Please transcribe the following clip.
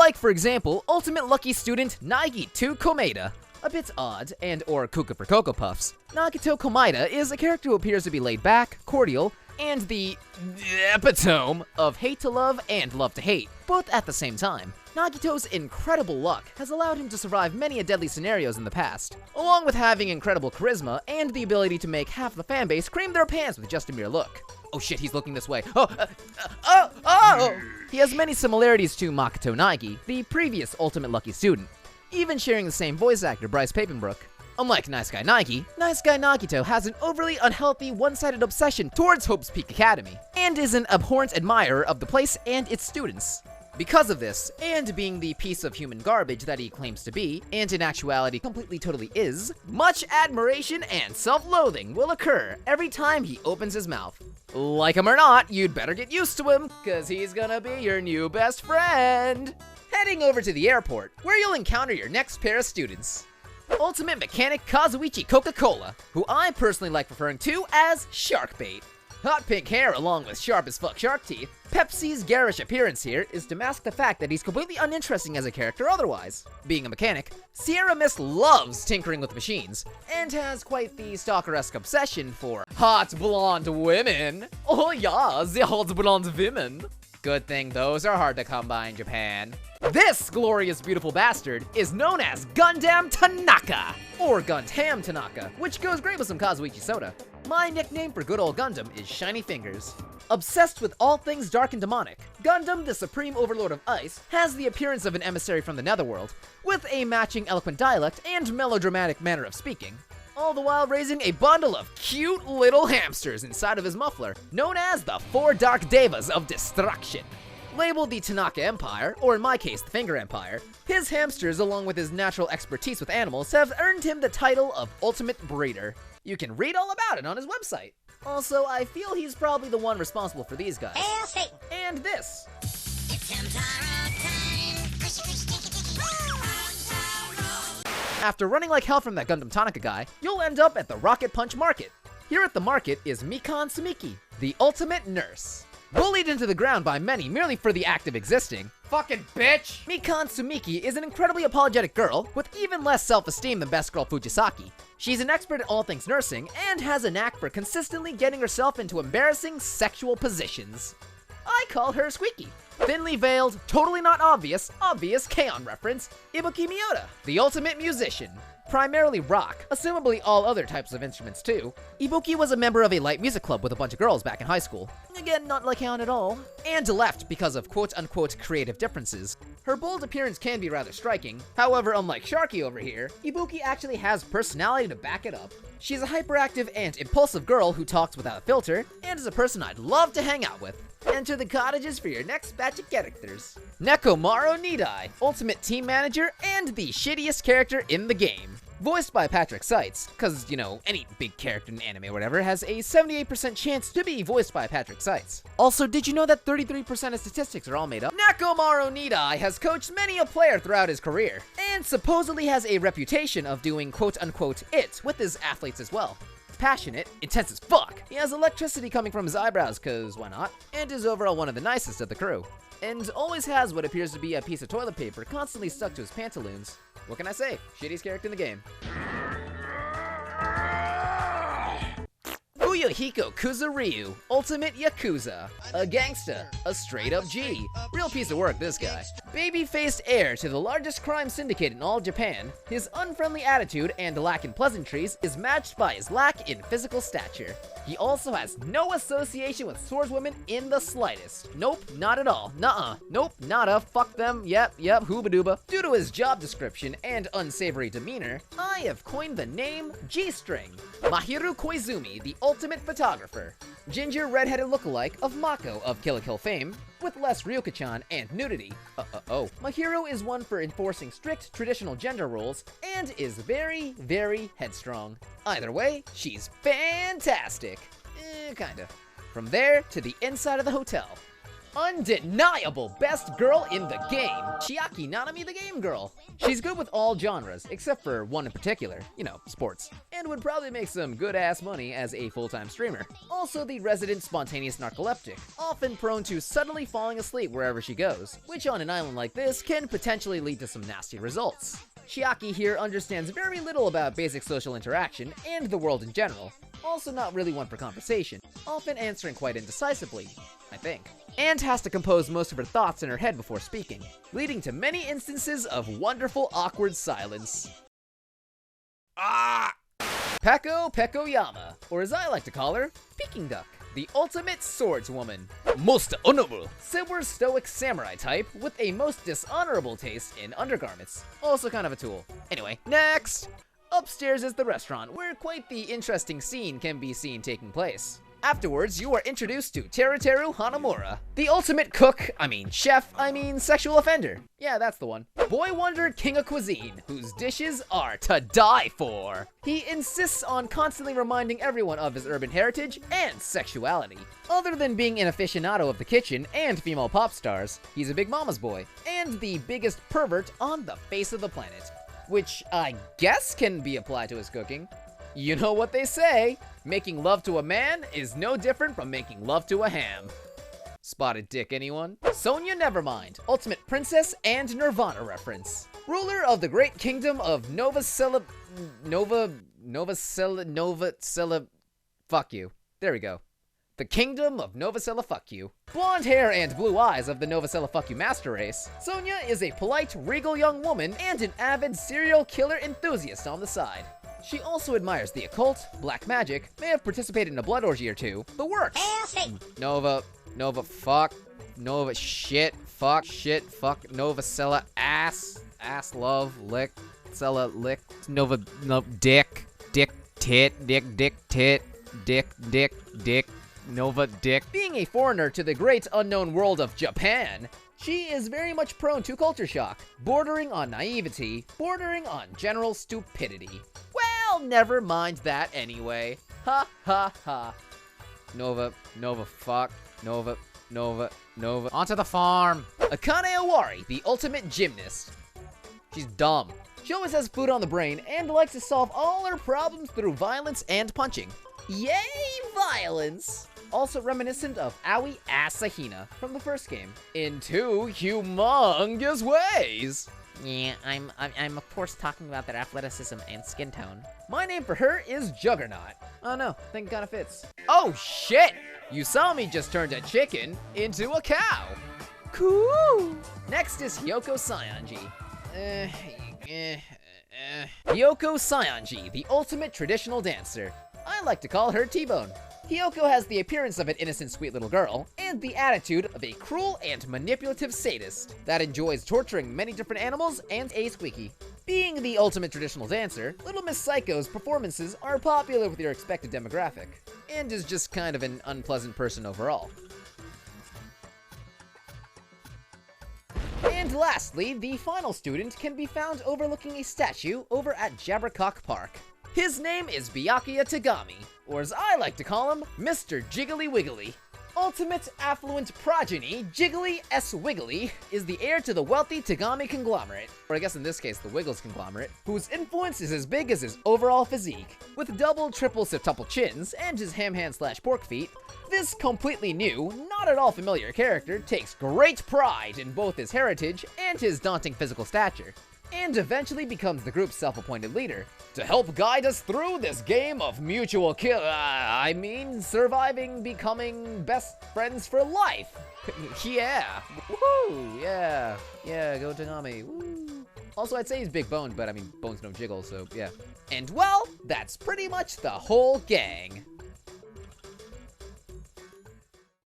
Like, for example, Ultimate Lucky Student Nagito Komaeda. A bit odd, and or Kuka for Cocoa Puffs. Nagito Komaeda is a character who appears to be laid back, cordial, and the epitome of hate to love and love to hate, both at the same time. Nagito's incredible luck has allowed him to survive many deadly scenarios in the past, along with having incredible charisma and the ability to make half the fanbase cream their pants with just a mere look. Oh shit, he's looking this way. Oh! He has many similarities to Makoto Nagi, the previous Ultimate Lucky Student, even sharing the same voice actor, Bryce Papenbrook. Unlike Nice Guy Nagi, Nice Guy Nagito has an overly unhealthy, one-sided obsession towards Hope's Peak Academy, and is an abhorrent admirer of the place and its students. Because of this, and being the piece of human garbage that he claims to be, and in actuality completely totally is, much admiration and self-loathing will occur every time he opens his mouth. Like him or not, you'd better get used to him, cause he's gonna be your new best friend. Heading over to the airport, where you'll encounter your next pair of students. Ultimate Mechanic Kazuichi Coca-Cola, who I personally like referring to as Sharkbait. Hot pink hair along with sharp as fuck shark teeth, Pepsi's garish appearance here is to mask the fact that he's completely uninteresting as a character otherwise. Being a mechanic, Sierra Mist loves tinkering with machines, and has quite the stalker-esque obsession for hot blonde women. Oh yeah, the hot blonde women. Good thing those are hard to come by in Japan. This glorious beautiful bastard is known as Gundam Tanaka, or Gundam Tanaka, which goes great with some Kazuichi soda. My nickname for good old Gundam is Shiny Fingers. Obsessed with all things dark and demonic, Gundam, the supreme overlord of ice, has the appearance of an emissary from the netherworld, with a matching eloquent dialect and melodramatic manner of speaking, all the while raising a bundle of cute little hamsters inside of his muffler, known as the Four Dark Devas of Destruction. Labeled the Tanaka Empire, or in my case, the Finger Empire, his hamsters, along with his natural expertise with animals, have earned him the title of Ultimate Breeder. You can read all about it on his website. Also, I feel he's probably the one responsible for these guys. And this. After running like hell from that Gundam Tanaka guy, you'll end up at the Rocket Punch Market. Here at the market is Mikan Sumiki, the ultimate nurse. Bullied into the ground by many merely for the act of existing, fucking bitch! Mikan Sumiki is an incredibly apologetic girl with even less self-esteem than best girl Fujisaki. She's an expert at all things nursing and has a knack for consistently getting herself into embarrassing sexual positions. I call her Squeaky. Thinly veiled, totally not obvious K-On! Reference, Ibuki Miyoda, the ultimate musician. Primarily rock, assumably all other types of instruments too. Ibuki was a member of a light music club with a bunch of girls back in high school. Again, not like K-On! At all. And left because of quote-unquote creative differences. Her bold appearance can be rather striking. However, unlike Sharky over here, Ibuki actually has personality to back it up. She's a hyperactive and impulsive girl who talks without a filter, and is a person I'd love to hang out with. Enter the cottages for your next batch of characters. Marou Onita, ultimate team manager and the shittiest character in the game. Voiced by Patrick Seitz, cause, you know, any big character in anime or whatever has a 78% chance to be voiced by Patrick Seitz. Also, did you know that 33% of statistics are all made up? Marou Onita has coached many a player throughout his career, and supposedly has a reputation of doing quote-unquote it with his athletes as well. Passionate, intense as fuck. He has electricity coming from his eyebrows, cause why not? And is overall one of the nicest of the crew. And always has what appears to be a piece of toilet paper constantly stuck to his pantaloons. What can I say? Shittiest character in the game. Fuyuhiko Kuzuryu, Ultimate Yakuza. A gangsta, a straight up G. Real piece of work, this guy. Baby-faced heir to the largest crime syndicate in all Japan, his unfriendly attitude and lack in pleasantries is matched by his lack in physical stature. He also has no association with swordswomen in the slightest. Nope, not at all. Nuh-uh. Nope, nada. Fuck them. Yep, hooba-dooba. Due to his job description and unsavory demeanor, I have coined the name G-String. Mahiru Koizumi, the ultimate photographer. Ginger redheaded lookalike of Mako of Kill la Kill fame, with less Ryuka-chan and nudity. Mahiru is one for enforcing strict traditional gender roles, and is very, very headstrong. Either way, she's fantastic. Kinda. From there to the inside of the hotel. undeniable best girl in the game, Chiaki Nanami the Game Girl. She's good with all genres, except for one in particular, you know, sports, and would probably make some good-ass money as a full-time streamer. Also the resident spontaneous narcoleptic, often prone to suddenly falling asleep wherever she goes, which on an island like this can potentially lead to some nasty results. Chiaki here understands very little about basic social interaction and the world in general, also not really one for conversation, often answering quite indecisively, I think, and has to compose most of her thoughts in her head before speaking, leading to many instances of wonderful awkward silence. Peko Pekoyama, or as I like to call her, Peking Duck, the ultimate swordswoman. Most honorable, sober stoic samurai type with a most dishonorable taste in undergarments. Also kind of a tool. Anyway, next! Upstairs is the restaurant, where quite the interesting scene can be seen taking place. Afterwards, you are introduced to Teruteru Hanamura, the ultimate cook, sexual offender. Yeah, that's the one. Boy wonder king of cuisine, whose dishes are to die for. He insists on constantly reminding everyone of his urban heritage and sexuality. Other than being an aficionado of the kitchen and female pop stars, he's a big mama's boy, and the biggest pervert on the face of the planet. Which I guess can be applied to his cooking. You know what they say, making love to a man is no different from making love to a ham. Spotted dick, anyone? Sonia Nevermind, ultimate princess and Nirvana reference. Ruler of the great kingdom of fuck you. There we go. The kingdom of Novacella fuck you. Blonde hair and blue eyes of the Novacella fuck you master race, Sonia is a polite, regal young woman and an avid serial killer enthusiast on the side. She also admires the occult, black magic, may have participated in a blood orgy or two, the works. Nova Novacella ass love, lick, Cella lick, dick, Nova dick. Being a foreigner to the great unknown world of Japan, she is very much prone to culture shock, bordering on naivety, bordering on general stupidity. Well, never mind that anyway. Ha ha ha. Nova, onto the farm. Akane Owari, the ultimate gymnast. She's dumb. She always has food on the brain and likes to solve all her problems through violence and punching. Yay, violence! Also reminiscent of Aoi Asahina from the first game, in two humongous ways. Yeah, I'm of course talking about their athleticism and skin tone. My name for her is Juggernaut. Oh no, think it kinda fits. Oh shit! You saw me just turned a chicken into a cow. Cool! Next is Yoko Saionji. Yoko Saionji, the ultimate traditional dancer. I like to call her T-Bone. Yoko has the appearance of an innocent, sweet little girl, and the attitude of a cruel and manipulative sadist that enjoys torturing many different animals and a squeaky. Being the ultimate traditional dancer, Little Miss Psycho's performances are popular with your expected demographic, and is just kind of an unpleasant person overall. And lastly, the final student can be found overlooking a statue over at Jabbercock Park. His name is Byakuya Tagami, or as I like to call him, Mr. Jiggly Wiggly. Ultimate affluent progeny, Jiggly S. Wiggly, is the heir to the wealthy Tagami conglomerate, or I guess in this case the Wiggles conglomerate, whose influence is as big as his overall physique. With double, triple, septuple chins, and his ham hand / pork feet, this completely new, not at all familiar character takes great pride in both his heritage and his daunting physical stature, and eventually becomes the group's self-appointed leader, to help guide us through this game of mutual surviving, becoming best friends for life. Yeah, woohoo, yeah, go Tagami, woo. Also, I'd say he's big boned, but I mean, bones don't jiggle, so yeah. And well, that's pretty much the whole gang.